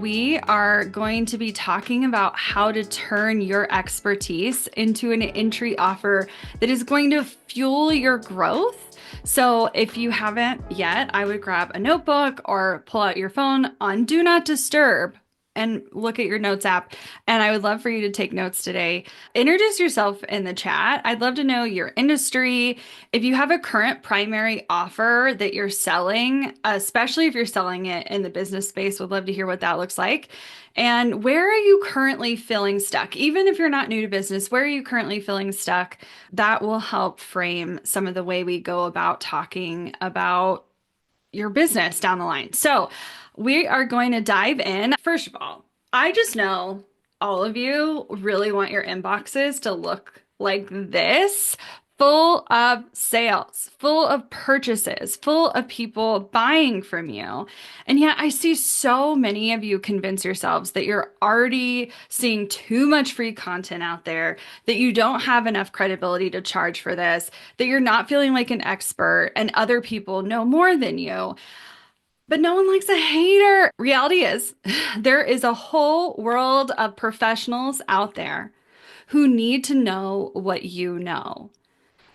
we are going to be talking about how to turn your expertise into an entry offer that is going to fuel your growth. So if you haven't yet, I would grab a notebook or pull out your phone on Do Not Disturb and look at your notes app. And I would love for you to take notes today. Introduce yourself in the chat. I'd love to know your industry. If you have a current primary offer that you're selling, especially if you're selling it in the business space, would love to hear what that looks like. And where are you currently feeling stuck? Even if you're not new to business, where are you currently feeling stuck? That will help frame some of the way we go about talking about your business down the line. So we are going to dive in. First of all, I just know all of you really want your inboxes to look like this, full of sales, full of purchases, full of people buying from you. And yet I see so many of you convince yourselves that you're already seeing too much free content out there, that you don't have enough credibility to charge for this, that you're not feeling like an expert and other people know more than you. But no one likes a hater. Reality is, there is a whole world of professionals out there who need to know what you know.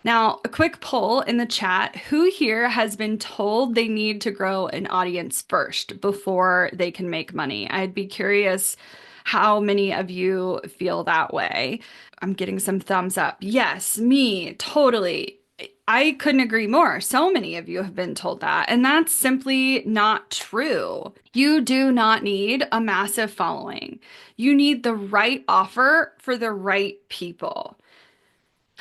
Now, a quick poll in the chat. Who here has been told they need to grow an audience first before they can make money? I'd be curious how many of you feel that way. I'm getting some thumbs up. Yes, me, totally. I couldn't agree more. So many of you have been told that, and that's simply not true. You do not need a massive following. You need the right offer for the right people.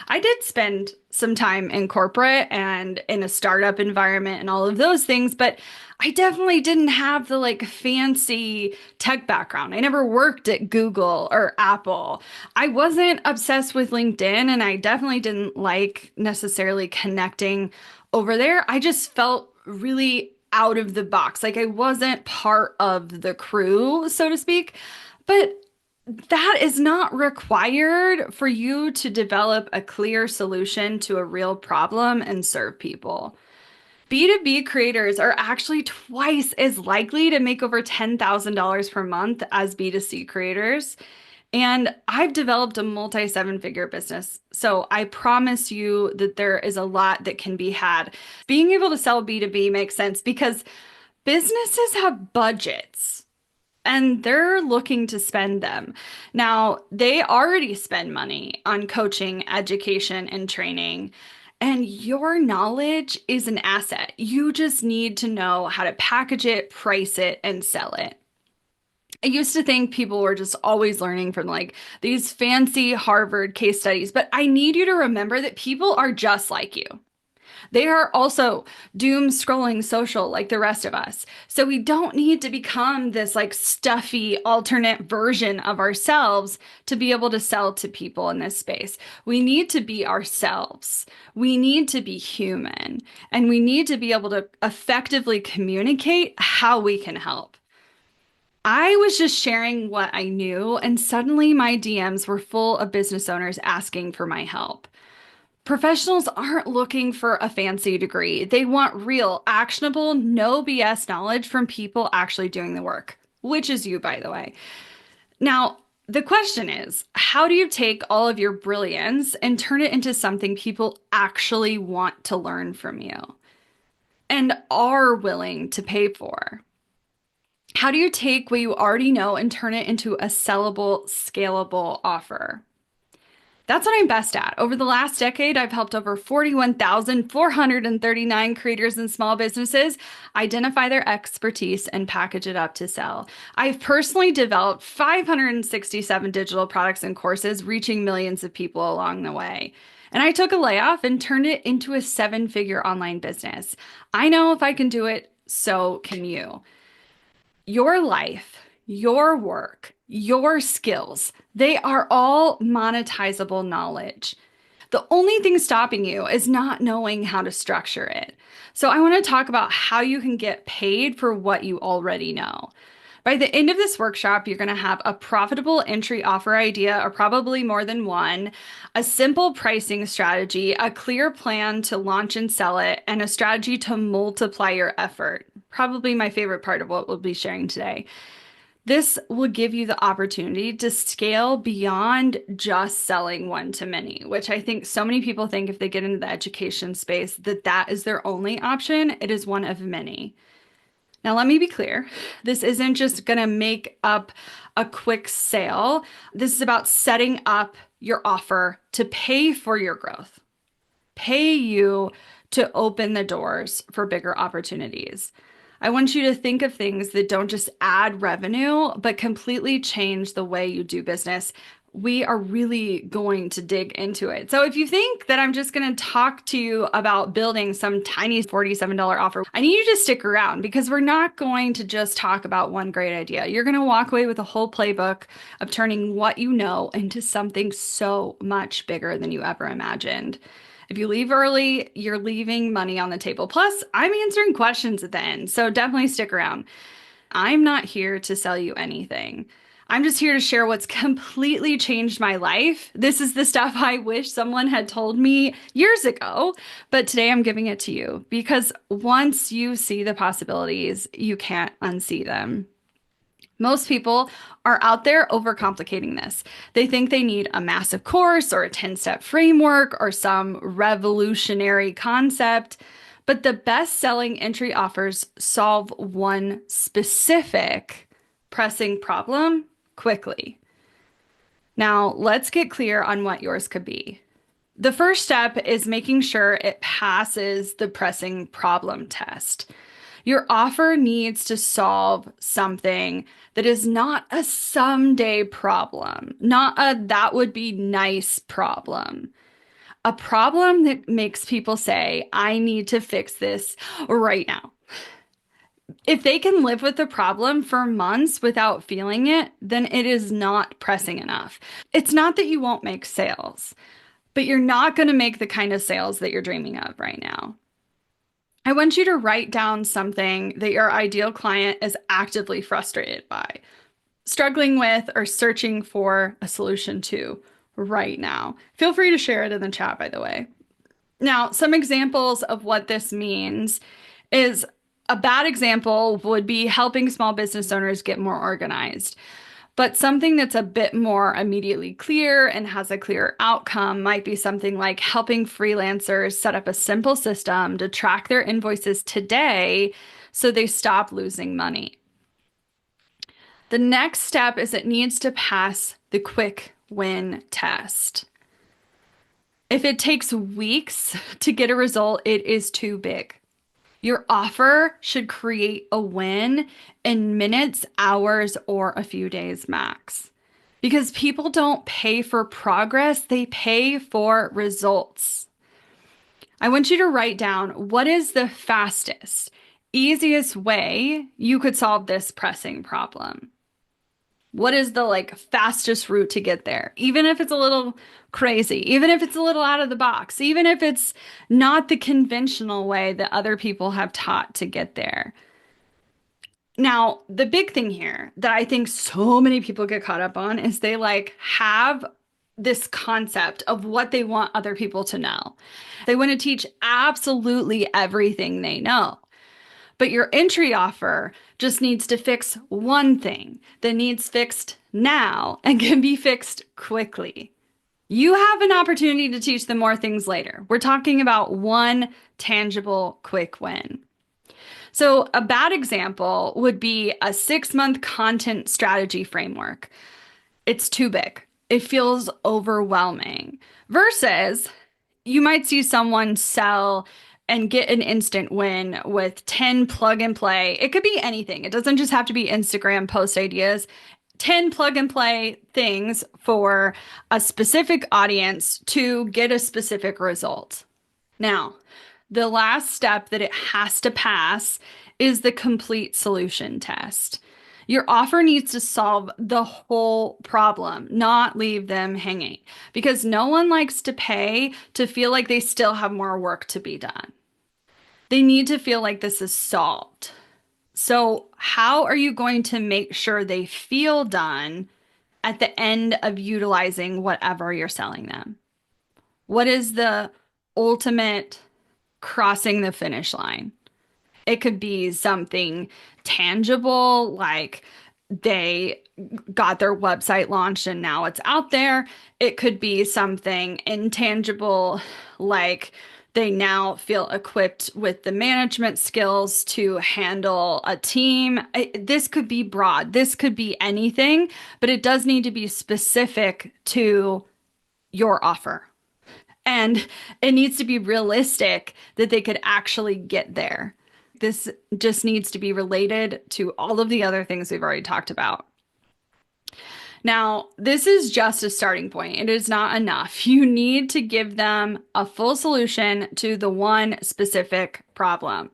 I did spend some time in corporate and in a startup environment and all of those things, but I definitely didn't have the fancy tech background. I never worked at Google or Apple. I wasn't obsessed with LinkedIn, and I definitely didn't like necessarily connecting over there. I just felt really out of the box. Like I wasn't part of the crew, so to speak. But that is not required for you to develop a clear solution to a real problem and serve people. B2B creators are actually twice as likely to make over $10,000 per month as B2C creators. And I've developed a multi-seven-figure business. So I promise you that there is a lot that can be had. Being able to sell B2B makes sense because businesses have budgets and they're looking to spend them. Now, they already spend money on coaching, education, and training, and your knowledge is an asset. You just need to know how to package it, price it, and sell it. I used to think people were just always learning from these fancy Harvard case studies, but I need you to remember that people are just like you. They are also doom scrolling social like the rest of us. So we don't need to become this stuffy alternate version of ourselves to be able to sell to people in this space. We need to be ourselves. We need to be human, and we need to be able to effectively communicate how we can help. I was just sharing what I knew, and suddenly my DMs were full of business owners asking for my help. Professionals aren't looking for a fancy degree. They want real, actionable, no BS knowledge from people actually doing the work, which is you, by the way. Now, the question is, how do you take all of your brilliance and turn it into something people actually want to learn from you and are willing to pay for? How do you take what you already know and turn it into a sellable, scalable offer? That's what I'm best at. Over the last decade, I've helped over 41,439 creators and small businesses identify their expertise and package it up to sell. I've personally developed 567 digital products and courses, reaching millions of people along the way. And I took a layoff and turned it into a seven-figure online business. I know if I can do it, so can you. Your life, your work, your skills, they are all monetizable knowledge. The only thing stopping you is not knowing how to structure it. So I want to talk about how you can get paid for what you already know. By the end of this workshop, you're going to have a profitable entry offer idea, or probably more than one, a simple pricing strategy, a clear plan to launch and sell it, and a strategy to multiply your effort. Probably my favorite part of what we'll be sharing today. This will give you the opportunity to scale beyond just selling one to many, which I think so many people think if they get into the education space that that is their only option. It is one of many. Now, let me be clear. This isn't just going to make up a quick sale. This is about setting up your offer to pay for your growth, pay you to open the doors for bigger opportunities. I want you to think of things that don't just add revenue, but completely change the way you do business. We are really going to dig into it. So if you think that I'm just going to talk to you about building some tiny $47 offer, I need you to stick around because we're not going to just talk about one great idea. You're going to walk away with a whole playbook of turning what you know into something so much bigger than you ever imagined. If you leave early, you're leaving money on the table. Plus, I'm answering questions at the end, so definitely stick around. I'm not here to sell you anything. I'm just here to share what's completely changed my life. This is the stuff I wish someone had told me years ago, but today I'm giving it to you because once you see the possibilities, you can't unsee them. Most people are out there overcomplicating this. They think they need a massive course or a 10-step framework or some revolutionary concept, but the best-selling entry offers solve one specific pressing problem quickly. Now, let's get clear on what yours could be. The first step is making sure it passes the pressing problem test. Your offer needs to solve something that is not a someday problem, not a that would be nice problem, a problem that makes people say, I need to fix this right now. If they can live with the problem for months without feeling it, then it is not pressing enough. It's not that you won't make sales, but you're not going to make the kind of sales that you're dreaming of right now. I want you to write down something that your ideal client is actively frustrated by, struggling with, or searching for a solution to right now. Feel free to share it in the chat, by the way. Now, some examples of what this means is a bad example would be helping small business owners get more organized. But something that's a bit more immediately clear and has a clear outcome might be something like helping freelancers set up a simple system to track their invoices today so they stop losing money. The next step is it needs to pass the quick win test. If it takes weeks to get a result, it is too big. Your offer should create a win in minutes, hours, or a few days max. Because people don't pay for progress, they pay for results. I want you to write down what is the fastest, easiest way you could solve this pressing problem. What is the fastest route to get there? Even if it's a little crazy, even if it's a little out of the box, even if it's not the conventional way that other people have taught to get there. Now, the big thing here that I think so many people get caught up on is they have this concept of what they want other people to know. They want to teach absolutely everything they know. But your entry offer just needs to fix one thing that needs fixed now and can be fixed quickly. You have an opportunity to teach them more things later. We're talking about one tangible quick win. So a bad example would be a 6-month content strategy framework. It's too big. It feels overwhelming versus you might see someone sell and get an instant win with 10 plug and play. It could be anything. It doesn't just have to be Instagram post ideas. 10 plug and play things for a specific audience to get a specific result. Now, the last step that it has to pass is the complete solution test. Your offer needs to solve the whole problem, not leave them hanging, because no one likes to pay to feel like they still have more work to be done. They need to feel like this is solved. So how are you going to make sure they feel done at the end of utilizing whatever you're selling them? What is the ultimate crossing the finish line? It could be something tangible, like they got their website launched and now it's out there. It could be something intangible, like they now feel equipped with the management skills to handle a team. This could be broad, this could be anything, but it does need to be specific to your offer. And it needs to be realistic that they could actually get there. This just needs to be related to all of the other things we've already talked about. Now, this is just a starting point. It is not enough. You need to give them a full solution to the one specific problem.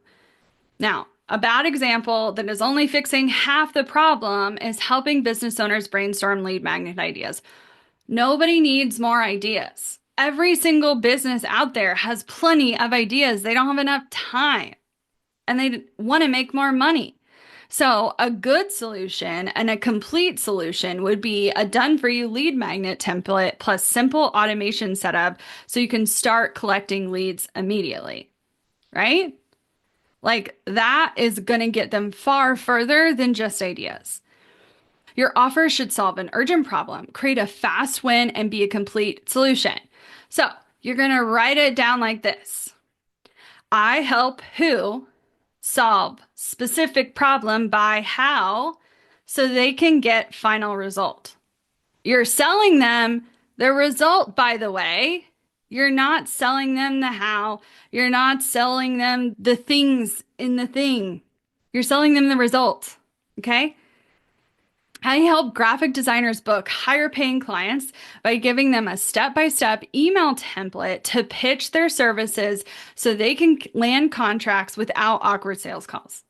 Now, a bad example that is only fixing half the problem is helping business owners brainstorm lead magnet ideas. Nobody needs more ideas. Every single business out there has plenty of ideas. They don't have enough time and they want to make more money. So a good solution and a complete solution would be a done for you lead magnet template plus simple automation setup so you can start collecting leads immediately, right? Like that is going to get them far further than just ideas. Your offer should solve an urgent problem, create a fast win, and be a complete solution. So you're going to write it down like this. I help who solve specific problem by how so they can get final result. You're selling them the result, by the way. You're not selling them the how. You're not selling them the things in the thing. You're selling them the result. Okay? I help graphic designers book higher paying clients by giving them a step-by-step email template to pitch their services so they can land contracts without awkward sales calls.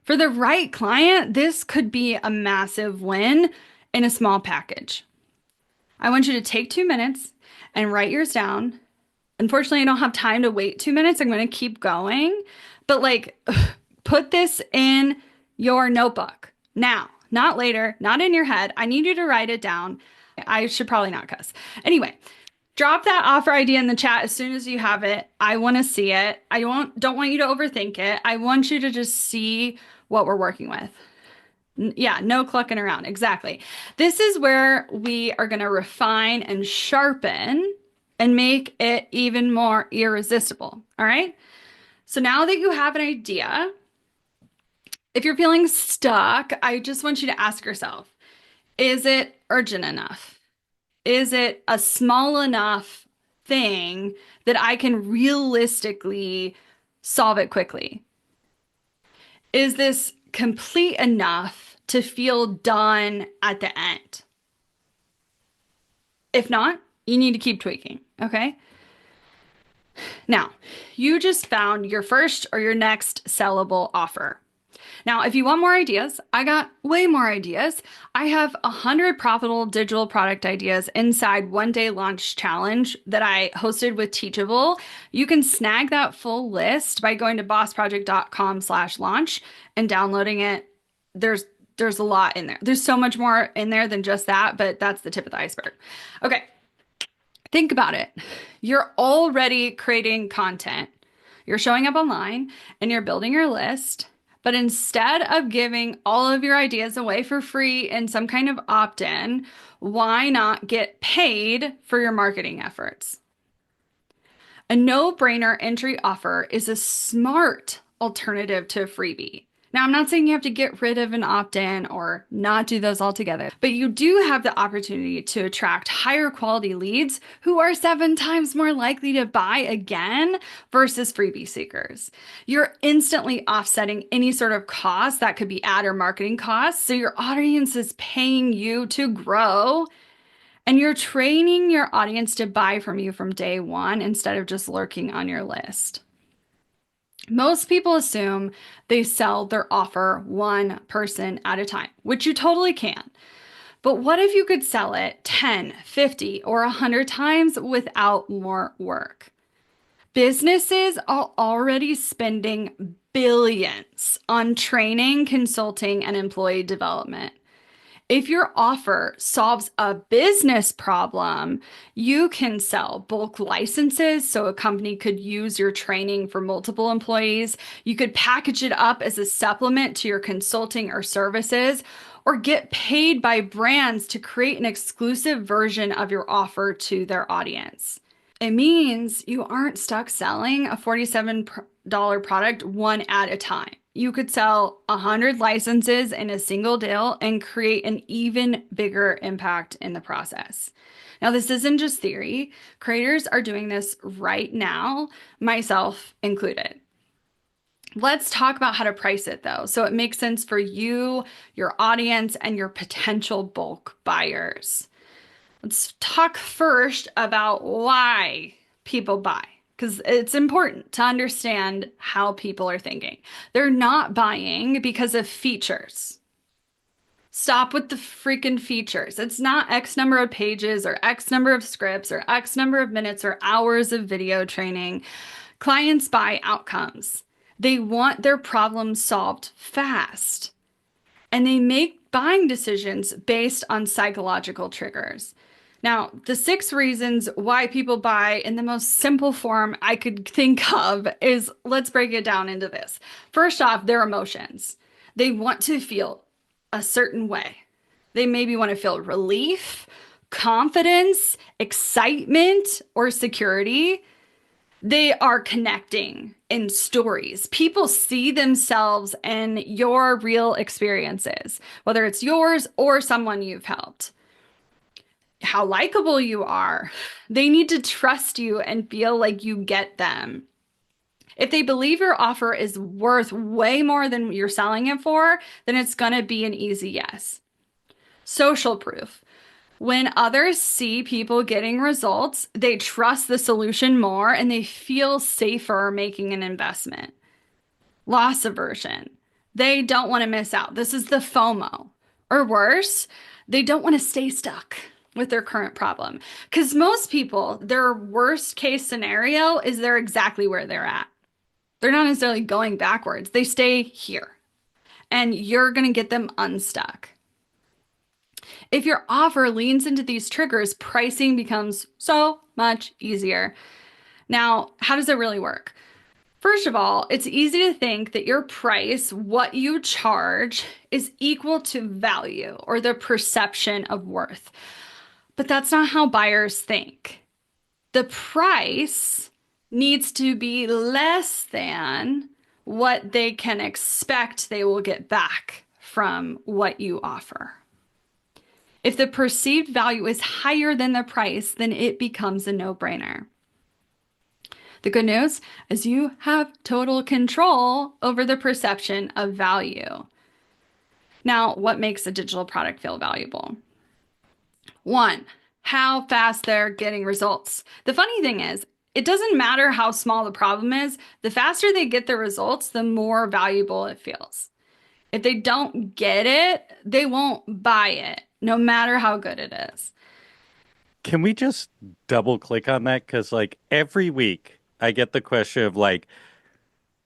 For the right client, this could be a massive win in a small package. I want you to take 2 minutes and write yours down. Unfortunately, I don't have time to wait 2 minutes. I'm going to keep going, but like put this in your notebook now. Not later, not in your head. I need you to write it down. I should probably not cuss. Anyway, drop that offer idea in the chat as soon as you have it. I want to see it. I don't want you to overthink it. I want you to just see what we're working with. Yeah, no clucking around. Exactly. This is where we are going to refine and sharpen and make it even more irresistible. All right. So now that you have an idea, if you're feeling stuck, I just want you to ask yourself, is it urgent enough? Is it a small enough thing that I can realistically solve it quickly? Is this complete enough to feel done at the end? If not, you need to keep tweaking, okay? Now, you just found your first or your next sellable offer. Now, if you want more ideas, I got way more ideas. I have 100 profitable digital product ideas inside One Day Launch Challenge that I hosted with Teachable. You can snag that full list by going to bossproject.com/launch and downloading it. There's a lot in there. There's so much more in there than just that, but that's the tip of the iceberg. Okay, think about it. You're already creating content. You're showing up online and you're building your list. But instead of giving all of your ideas away for free in some kind of opt-in, why not get paid for your marketing efforts? A no-brainer entry offer is a smart alternative to a freebie. Now, I'm not saying you have to get rid of an opt-in or not do those altogether, but you do have the opportunity to attract higher quality leads who are 7 times more likely to buy again versus freebie seekers. You're instantly offsetting any sort of cost that could be ad or marketing costs, so your audience is paying you to grow, and you're training your audience to buy from you from day one instead of just lurking on your list. Most people assume they sell their offer one person at a time, which you totally can. But what if you could sell it 10, 50, or 100 times without more work? Businesses are already spending billions on training, consulting, and employee development. If your offer solves a business problem, you can sell bulk licenses so a company could use your training for multiple employees. You could package it up as a supplement to your consulting or services, or get paid by brands to create an exclusive version of your offer to their audience. It means you aren't stuck selling a $47 product one at a time. You could sell 100 licenses in a single deal and create an even bigger impact in the process. Now, this isn't just theory. Creators are doing this right now, myself included. Let's talk about how to price it though, so it makes sense for you, your audience, and your potential bulk buyers. Let's talk first about why people buy, because it's important to understand how people are thinking. They're not buying because of features. Stop with the freaking features. It's not X number of pages or X number of scripts or X number of minutes or hours of video training. Clients buy outcomes. They want their problems solved fast. And they make buying decisions based on psychological triggers. Now, the 6 reasons why people buy in the most simple form I could think of is, let's break it down into this. First off, their emotions. They want to feel a certain way. They maybe want to feel relief, confidence, excitement, or security. They are connecting in stories. People see themselves in your real experiences, whether it's yours or someone you've helped. How likable you are. They need to trust you and feel like you get them. If they believe your offer is worth way more than you're selling it for, then it's going to be an easy yes. Social proof. When others see people getting results, they trust the solution more and they feel safer making an investment. Loss aversion. They don't want to miss out. This is the FOMO. Or worse, they don't want to stay stuck with their current problem. Because most people, their worst case scenario is they're exactly where they're at. They're not necessarily going backwards. They stay here. And you're going to get them unstuck. If your offer leans into these triggers, pricing becomes so much easier. Now, how does it really work? First of all, it's easy to think that your price, what you charge, is equal to value or the perception of worth. But that's not how buyers think. The price needs to be less than what they can expect they will get back from what you offer. If the perceived value is higher than the price, then it becomes a no-brainer. The good news is you have total control over the perception of value. Now, what makes a digital product feel valuable? 1, how fast they're getting results. The funny thing is, it doesn't matter how small the problem is. The faster they get the results, the more valuable it feels. If they don't get it, they won't buy it, no matter how good it is. Can we just double click on that? Because like every week I get the question of like,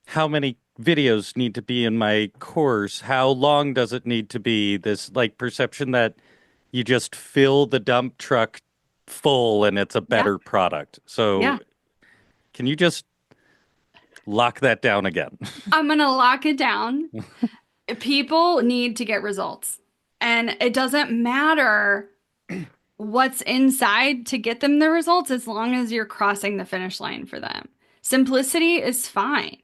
how many videos need to be in my course? How long does it need to be? This like perception that you just fill the dump truck full and it's a Yeah, better product. So yeah. can you just lock that down again? I'm going to lock it down. People need to get results. And it doesn't matter what's inside to get them the results as long as you're crossing the finish line for them. Simplicity is fine.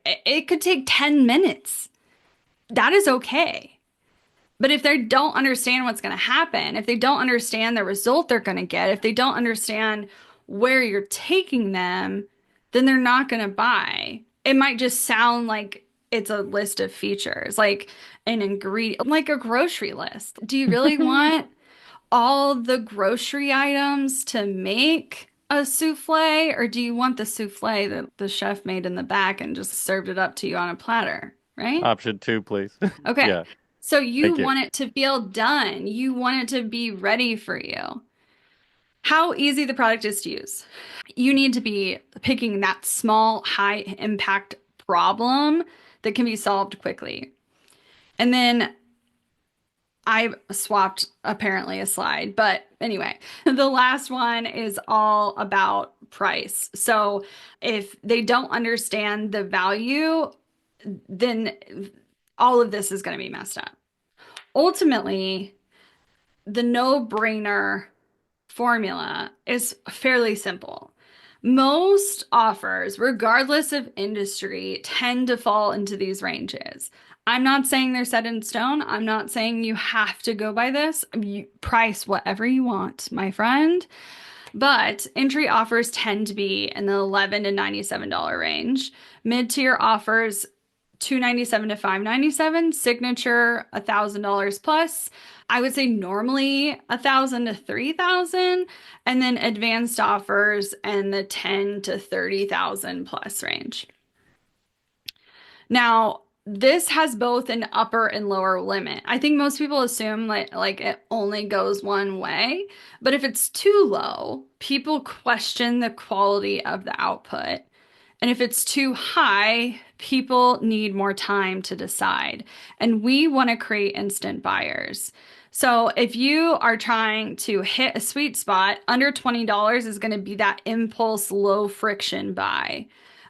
It could take 10 minutes. That is okay. But if they don't understand what's going to happen, if they don't understand the result they're going to get, if they don't understand where you're taking them, then they're not going to buy. It might just sound like it's a list of features, like an ingredient, like a grocery list. Do you really want all the grocery items to make a souffle, or do you want the souffle that the chef made in the back and just served it up to you on a platter, right? Option 2, please. Okay. Yeah, So you thank you. want it to feel done. You want it to be ready for you. How easy the product is to use. You need to be picking that small, high impact problem that can be solved quickly. And then I swapped apparently a slide, but anyway, the last one is all about price. So if they don't understand the value, then all of this is going to be messed up. Ultimately, the no-brainer formula is fairly simple. Most offers, regardless of industry, tend to fall into these ranges. I'm not saying they're set in stone. I'm not saying you have to go by this. You price whatever you want, my friend. But entry offers tend to be in the $11 to $97 range. Mid-tier offers $297 to $597, signature $1,000 plus. I would say normally $1,000 to $3,000, and then advanced offers in the $10,000 to $30,000 plus range. Now, this has both an upper and lower limit. I think most people assume like it only goes one way, but if it's too low, people question the quality of the output. And if it's too high, people need more time to decide. And we want to create instant buyers. So if you are trying to hit a sweet spot, under $20 is going to be that impulse, low friction buy.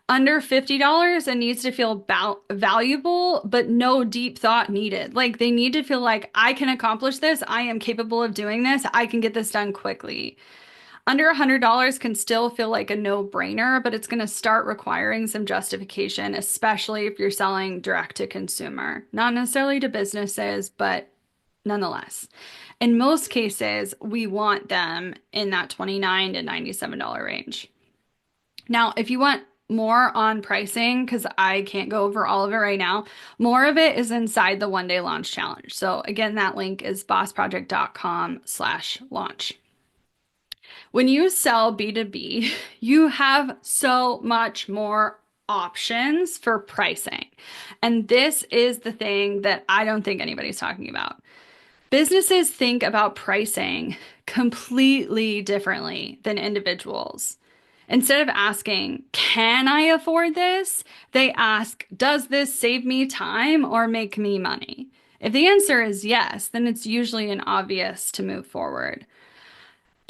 Under $50, it needs to feel valuable, but no deep thought needed. Like they need to feel like I can accomplish this. I am capable of doing this. I can get this done quickly. Under $100 can still feel like a no-brainer, but it's going to start requiring some justification, especially if you're selling direct to consumer. Not necessarily to businesses, but nonetheless. In most cases, we want them in that $29 to $97 range. Now, if you want more on pricing, because I can't go over all of it right now, more of it is inside the one-day launch challenge. So again, that link is bossproject.com/launch. When you sell B2B, you have so much more options for pricing. And this is the thing that I don't think anybody's talking about. Businesses think about pricing completely differently than individuals. Instead of asking, can I afford this? They ask, does this save me time or make me money? If the answer is yes, then it's usually an obvious to move forward.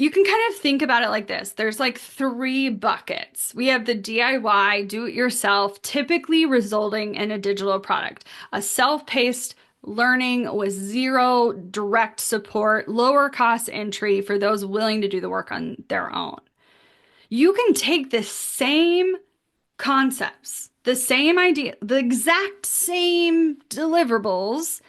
You can kind of think about it like this. There's like three buckets. We have the DIY, do it yourself, typically resulting in a digital product, a self-paced learning with zero direct support, lower cost entry for those willing to do the work on their own. You can take the same concepts, the same idea, the exact same deliverables,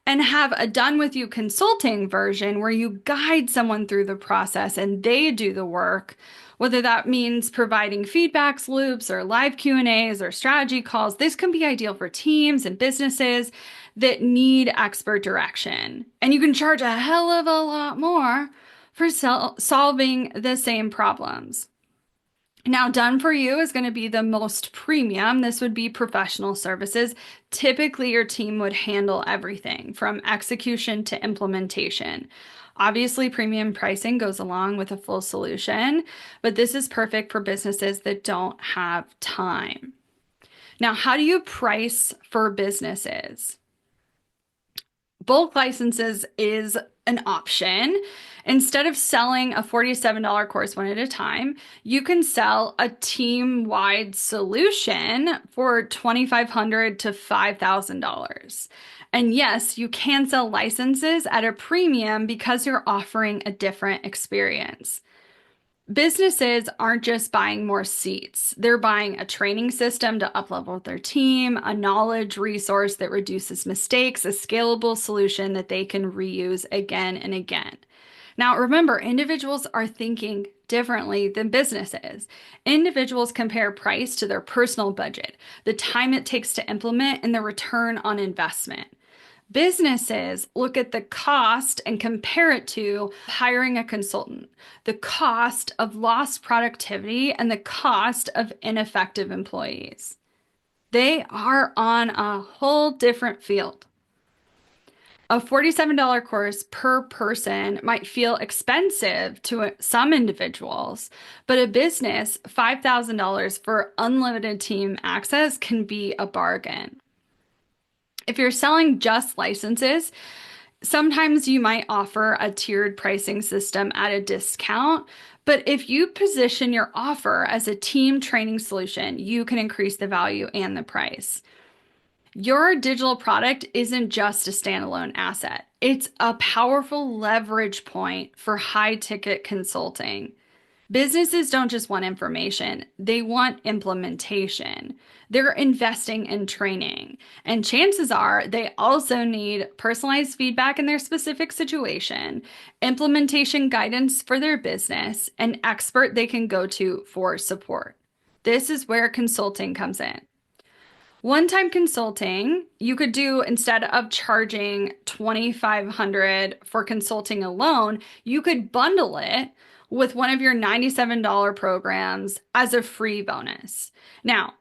and have a done with you consulting version where you guide someone through the process and they do the work, whether that means providing feedbacks loops or live Q&As or strategy calls. This can be ideal for teams and businesses that need expert direction. And you can charge a hell of a lot more for solving the same problems. Now, done for you is going to be the most premium. This would be professional services. Typically, your team would handle everything from execution to implementation. Obviously, premium pricing goes along with a full solution, but this is perfect for businesses that don't have time. Now, how do you price for businesses? Bulk licenses is an option. Instead of selling a $47 course one at a time, you can sell a team-wide solution for $2,500 to $5,000. And yes, you can sell licenses at a premium because you're offering a different experience. Businesses aren't just buying more seats. They're buying a training system to uplevel their team, a knowledge resource that reduces mistakes, a scalable solution that they can reuse again and again. Now, remember, individuals are thinking differently than businesses. Individuals compare price to their personal budget, the time it takes to implement, and the return on investment. Businesses look at the cost and compare it to hiring a consultant, the cost of lost productivity, and the cost of ineffective employees. They are on a whole different field. A $47 course per person might feel expensive to some individuals, but a business, $5,000 for unlimited team access can be a bargain. If you're selling just licenses, sometimes you might offer a tiered pricing system at a discount, but if you position your offer as a team training solution, you can increase the value and the price. Your digital product isn't just a standalone asset. It's a powerful leverage point for high ticket consulting. Businesses don't just want information, they want implementation. They're investing in training. And chances are they also need personalized feedback in their specific situation, implementation guidance for their business, an expert they can go to for support. This is where consulting comes in. One-time consulting, you could do instead of charging 2,500 for consulting alone, you could bundle it with one of your $97 programs as a free bonus. Now,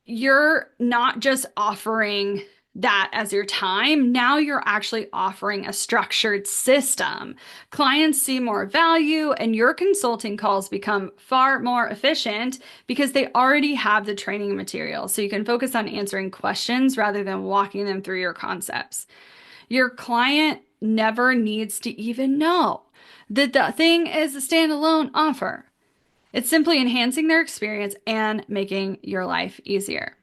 you're not just offering that as your time. Now you're actually offering a structured system. Clients see more value, and your consulting calls become far more efficient because they already have the training material. So you can focus on answering questions rather than walking them through your concepts. Your client never needs to even know that the thing is a standalone offer. It's simply enhancing their experience and making your life easier.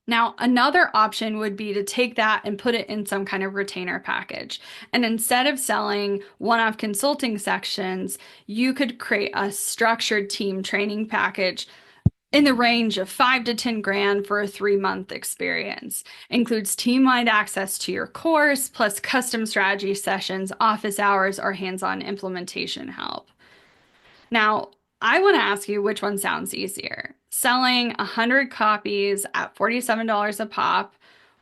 Now, another option would be to take that and put it in some kind of retainer package. And instead of selling one-off consulting sections, you could create a structured team training package in the range of 5 to 10 grand for a 3-month experience. Includes team-wide access to your course, plus custom strategy sessions, office hours, or hands-on implementation help. Now, I want to ask you which one sounds easier, selling 100 copies at $47 a pop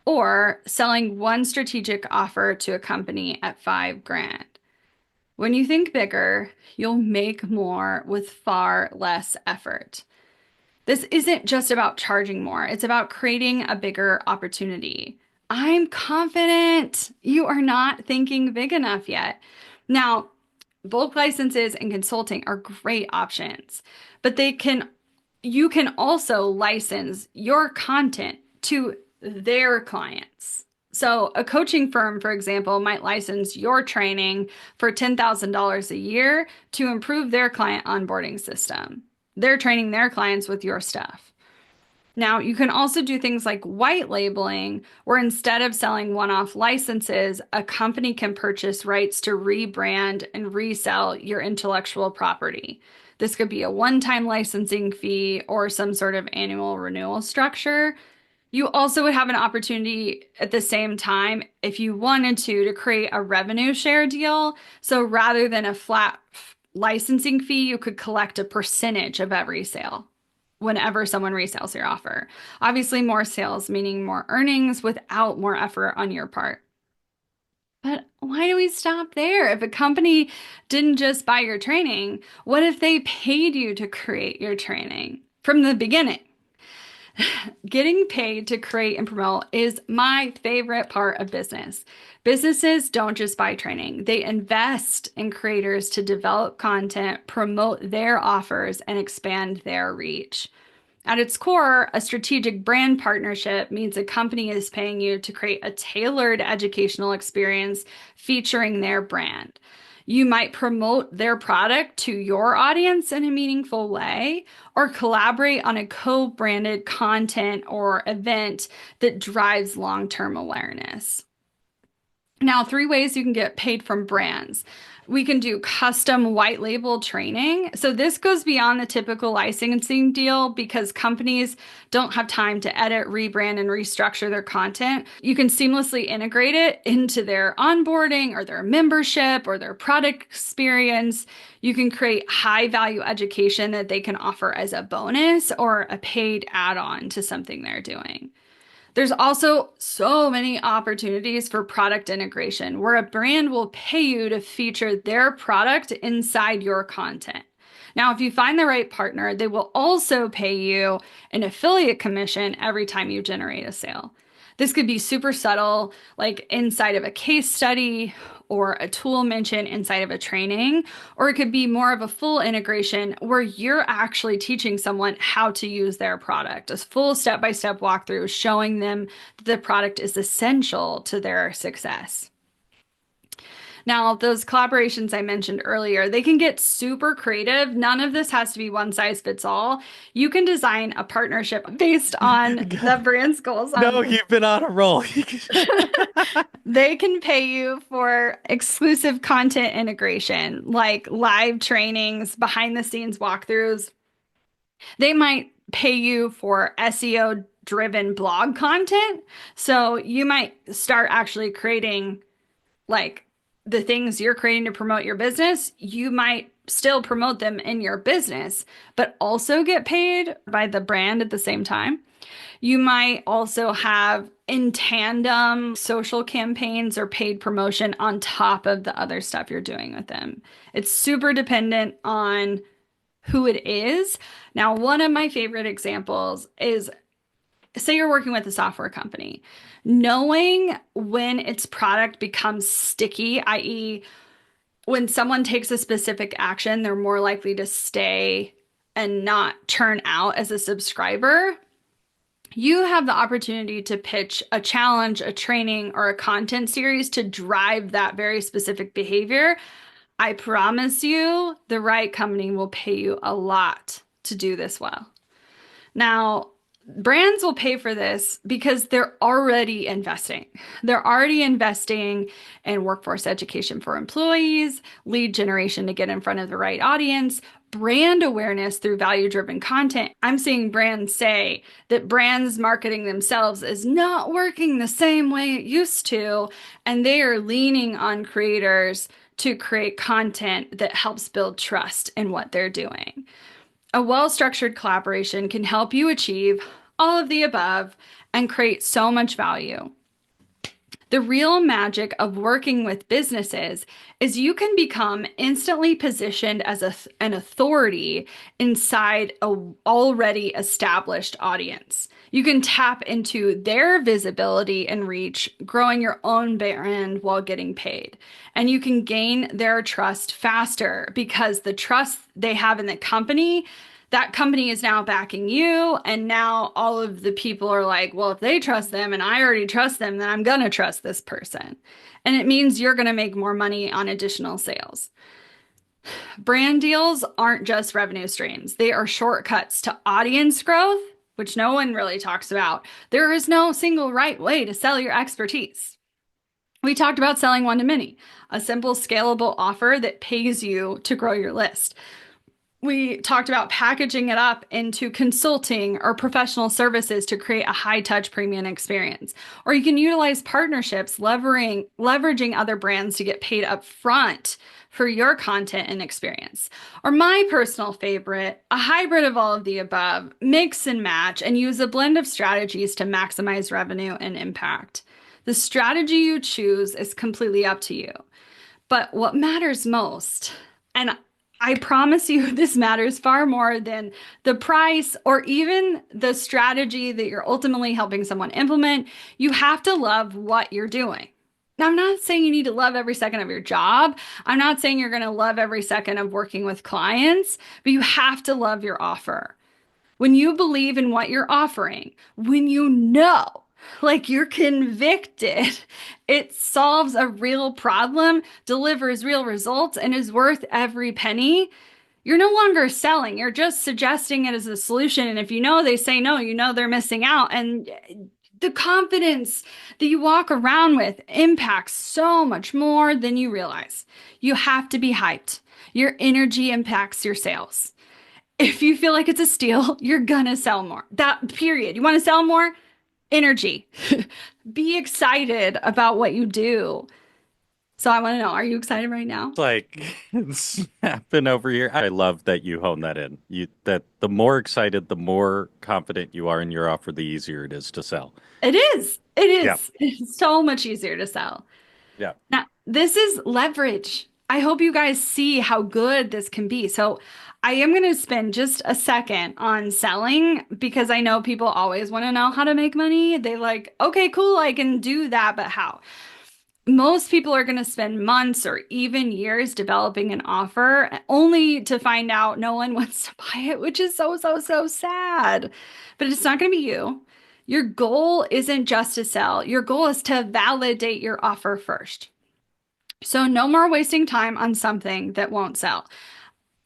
or selling one strategic offer to a company at 5 grand. When you think bigger, you'll make more with far less effort. This isn't just about charging more, it's about creating a bigger opportunity. I'm confident you are not thinking big enough yet. Now, bulk licenses and consulting are great options, but you can also license your content to their clients. So a coaching firm, for example, might license your training for $10,000 a year to improve their client onboarding system. They're training their clients with your stuff. Now, you can also do things like white labeling, where instead of selling one-off licenses, a company can purchase rights to rebrand and resell your intellectual property. This could be a one-time licensing fee or some sort of annual renewal structure. You also would have an opportunity at the same time, if you wanted to create a revenue share deal. So rather than a flat licensing fee, you could collect a percentage of every sale whenever someone resells your offer. Obviously, more sales, meaning more earnings without more effort on your part. But why do we stop there? If a company didn't just buy your training, what if they paid you to create your training from the beginning? Getting paid to create and promote is my favorite part of business. Businesses don't just buy training, they invest in creators to develop content, promote their offers, and expand their reach. At its core, a strategic brand partnership means a company is paying you to create a tailored educational experience featuring their brand. You might promote their product to your audience in a meaningful way, or collaborate on a co-branded content or event that drives long-term awareness. Now, 3 ways you can get paid from brands. We can do custom white label training. So this goes beyond the typical licensing deal because companies don't have time to edit, rebrand, and restructure their content. You can seamlessly integrate it into their onboarding or their membership or their product experience. You can create high value education that they can offer as a bonus or a paid add-on to something they're doing. There's also so many opportunities for product integration where a brand will pay you to feature their product inside your content. Now, if you find the right partner, they will also pay you an affiliate commission every time you generate a sale. This could be super subtle, like inside of a case study or a tool mention inside of a training, or it could be more of a full integration where you're actually teaching someone how to use their product, a full step-by-step walkthrough showing them that the product is essential to their success. Now, those collaborations I mentioned earlier, they can get super creative. None of this has to be one size fits all. You can design a partnership based on the brand's goals No, on you've been on a roll. they can pay you for exclusive content integration, like live trainings, behind the scenes walkthroughs. They might pay you for SEO driven blog content. So you might start actually creating like the things you're creating to promote your business. You might still promote them in your business, but also get paid by the brand at the same time. You might also have in tandem social campaigns or paid promotion on top of the other stuff you're doing with them. It's super dependent on who it is. Now, one of my favorite examples is say you're working with a software company, knowing when its product becomes sticky, i.e., when someone takes a specific action, they're more likely to stay and not churn out as a subscriber. You have the opportunity to pitch a challenge, a training, or a content series to drive that very specific behavior. I promise you, the right company will pay you a lot to do this well. Now, brands will pay for this because they're already investing. They're already investing in workforce education for employees, lead generation to get in front of the right audience, brand awareness through value-driven content. I'm seeing brands say that brands marketing themselves is not working the same way it used to, and they are leaning on creators to create content that helps build trust in what they're doing. A well-structured collaboration can help you achieve all of the above and create so much value. The real magic of working with businesses is you can become instantly positioned as an authority inside a already established audience. You can tap into their visibility and reach, growing your own brand while getting paid. And you can gain their trust faster because the trust they have in the company, that company is now backing you. And now all of the people are like, well, if they trust them and I already trust them, then I'm going to trust this person. And it means you're going to make more money on additional sales. Brand deals aren't just revenue streams, they are shortcuts to audience growth, which no one really talks about. There is no single right way to sell your expertise. We talked about selling one to many, a simple, scalable offer that pays you to grow your list. We talked about packaging it up into consulting or professional services to create a high-touch premium experience. Or you can utilize partnerships, leveraging other brands to get paid up front for your content and experience. Or my personal favorite, a hybrid of all of the above, mix and match, and use a blend of strategies to maximize revenue and impact. The strategy you choose is completely up to you. But what matters most, and I promise you this matters far more than the price or even the strategy that you're ultimately helping someone implement. You have to love what you're doing. Now, I'm not saying you need to love every second of your job. I'm not saying you're going to love every second of working with clients, but you have to love your offer. When you believe in what you're offering, when you know, like you're convicted, it solves a real problem, delivers real results, and is worth every penny. You're no longer selling. You're just suggesting it as a solution. And if you know they say no, you know they're missing out. And the confidence that you walk around with impacts so much more than you realize. You have to be hyped. Your energy impacts your sales. If you feel like it's a steal, you're gonna sell more. That period. You want to sell more? Energy. Be excited about what you do. So I want to know, are you excited right now? It's like snapping over here. I love that you hone that in. That the more excited, the more confident you are in your offer, the easier it is to sell. It is. It Yeah. is. It's so much easier to sell. Yeah. Now, this is leverage. I hope you guys see how good this can be. So, I am going to spend just a second on selling because I know people always want to know how to make money. They like, okay, cool, I can do that, but how? Most people are going to spend months or even years developing an offer only to find out no one wants to buy it, which is so, so, so sad. But it's not going to be you. Your goal isn't just to sell. Your goal is to validate your offer first. So no more wasting time on something that won't sell.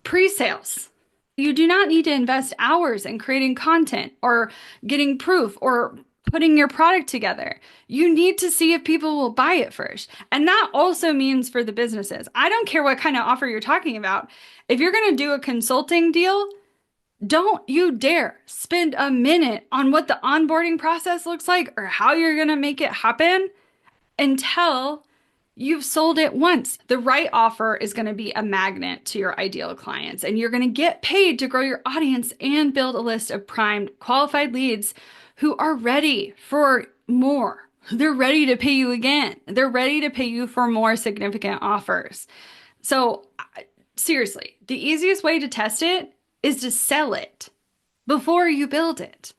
Pre-sales. You do not need to invest hours in creating content or getting proof or putting your product together. You need to see if people will buy it first. And that also means for the businesses. I don't care what kind of offer you're talking about. If you're going to do a consulting deal, don't you dare spend a minute on what the onboarding process looks like or how you're going to make it happen until you've sold it once. The right offer is going to be a magnet to your ideal clients, and you're going to get paid to grow your audience and build a list of primed, qualified leads who are ready for more. They're ready to pay you again. They're ready to pay you for more significant offers. So, seriously, the easiest way to test it is to sell it before you build it.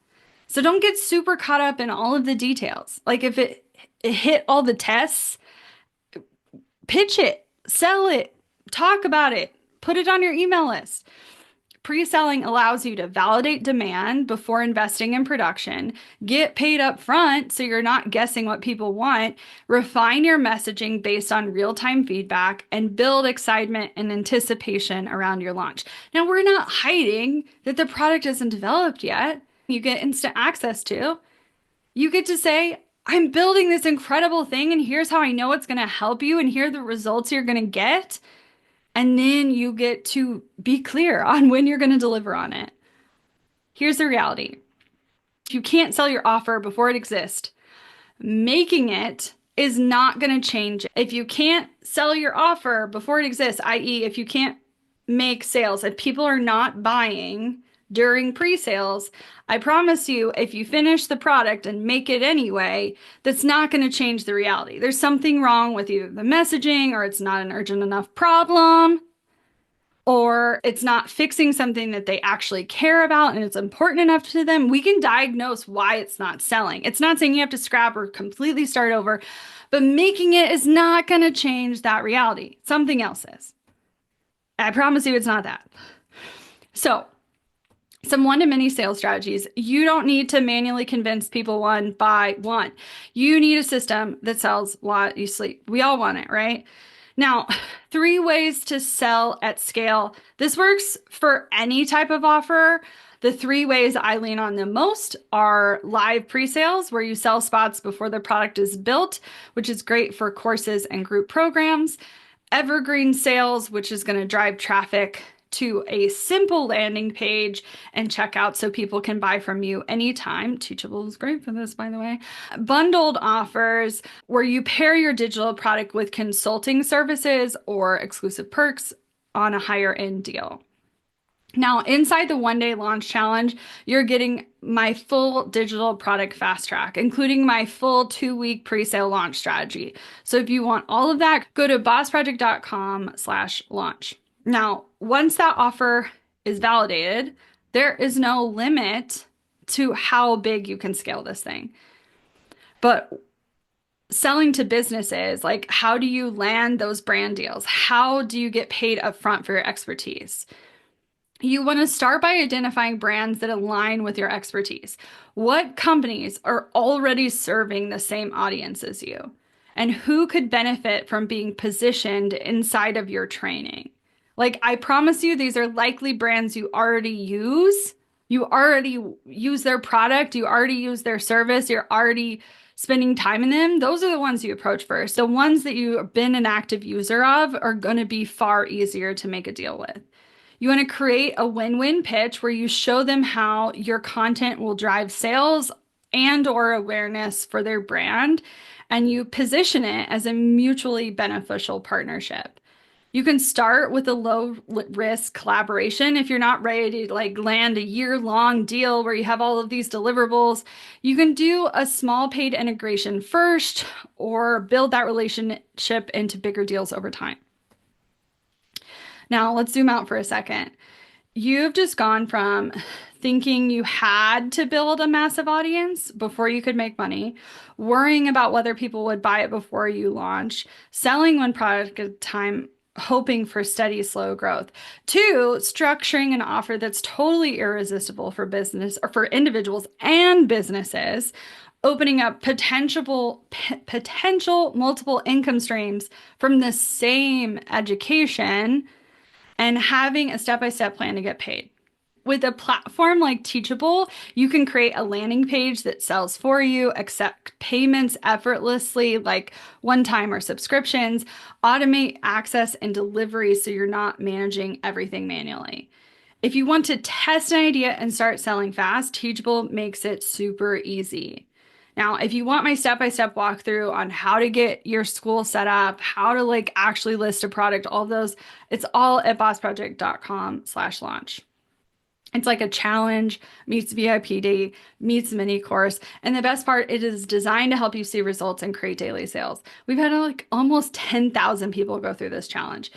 So don't get super caught up in all of the details. Like if it hit all the tests, pitch it, sell it, talk about it, put it on your email list. Pre-selling allows you to validate demand before investing in production, get paid up front so you're not guessing what people want, refine your messaging based on real-time feedback, and build excitement and anticipation around your launch. Now, we're not hiding that the product isn't developed yet. You get instant access to. You get to say, I'm building this incredible thing, and here's how I know it's going to help you, and here are the results you're going to get. And then you get to be clear on when you're going to deliver on it. Here's the reality. If you can't sell your offer before it exists, making it is not going to change it. If you can't sell your offer before it exists, i.e., if you can't make sales, if people are not buying during pre-sales, I promise you, if you finish the product and make it anyway, that's not going to change the reality. There's something wrong with either the messaging, or it's not an urgent enough problem, or it's not fixing something that they actually care about and it's important enough to them. We can diagnose why it's not selling. It's not saying you have to scrap or completely start over, but making it is not going to change that reality. Something else is. I promise you it's not that. So, some one-to-many sales strategies. You don't need to manually convince people one by one. You need a system that sells while you sleep. We all want it, right? Now, 3 ways to sell at scale. This works for any type of offer. The 3 ways I lean on the most are live pre-sales, where you sell spots before the product is built, which is great for courses and group programs. Evergreen sales, which is going to drive traffic to a simple landing page and checkout so people can buy from you anytime. Teachable is great for this, by the way. Bundled offers, where you pair your digital product with consulting services or exclusive perks on a higher end deal. Now, inside the 1-day launch challenge, you're getting my full digital product fast track, including my full 2-week pre-sale launch strategy. So if you want all of that, go to bossproject.com/launch. Now, once that offer is validated, there is no limit to how big you can scale this thing. But selling to businesses, like, how do you land those brand deals? How do you get paid upfront for your expertise? You want to start by identifying brands that align with your expertise. What companies are already serving the same audience as you? And who could benefit from being positioned inside of your training? Like, I promise you, these are likely brands you already use. You already use their product. You already use their service. You're already spending time in them. Those are the ones you approach first. The ones that you've been an active user of are going to be far easier to make a deal with. You want to create a win-win pitch where you show them how your content will drive sales and or awareness for their brand, and you position it as a mutually beneficial partnership. You can start with a low risk collaboration. If you're not ready to land a year-long deal where you have all of these deliverables, you can do a small paid integration first or build that relationship into bigger deals over time. Now, let's zoom out for a second. You've just gone from thinking you had to build a massive audience before you could make money, worrying about whether people would buy it before you launch, selling one product at a time, hoping for steady, slow growth, to structuring an offer that's totally irresistible for business or for individuals and businesses, opening up potential multiple income streams from the same education, and having a step-by-step plan to get paid. With a platform like Teachable, you can create a landing page that sells for you, accept payments effortlessly, like one-time or subscriptions, automate access and delivery so you're not managing everything manually. If you want to test an idea and start selling fast, Teachable makes it super easy. Now, if you want my step-by-step walkthrough on how to get your school set up, how to like actually list a product, all those, it's all at bossproject.com/launch. It's like a challenge meets VIP day meets mini course. And the best part, it is designed to help you see results and create daily sales. We've had like almost 10,000 people go through this challenge.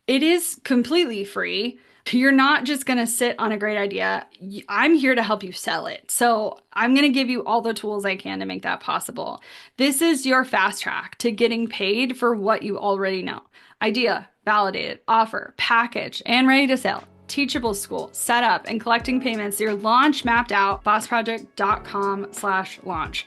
It is completely free. You're not just going to sit on a great idea. I'm here to help you sell it. So I'm going to give you all the tools I can to make that possible. This is your fast track to getting paid for what you already know. Idea, validated, offer, package, and ready to sell. Teachable school, set up and collecting payments, your launch mapped out, bossproject.com/launch.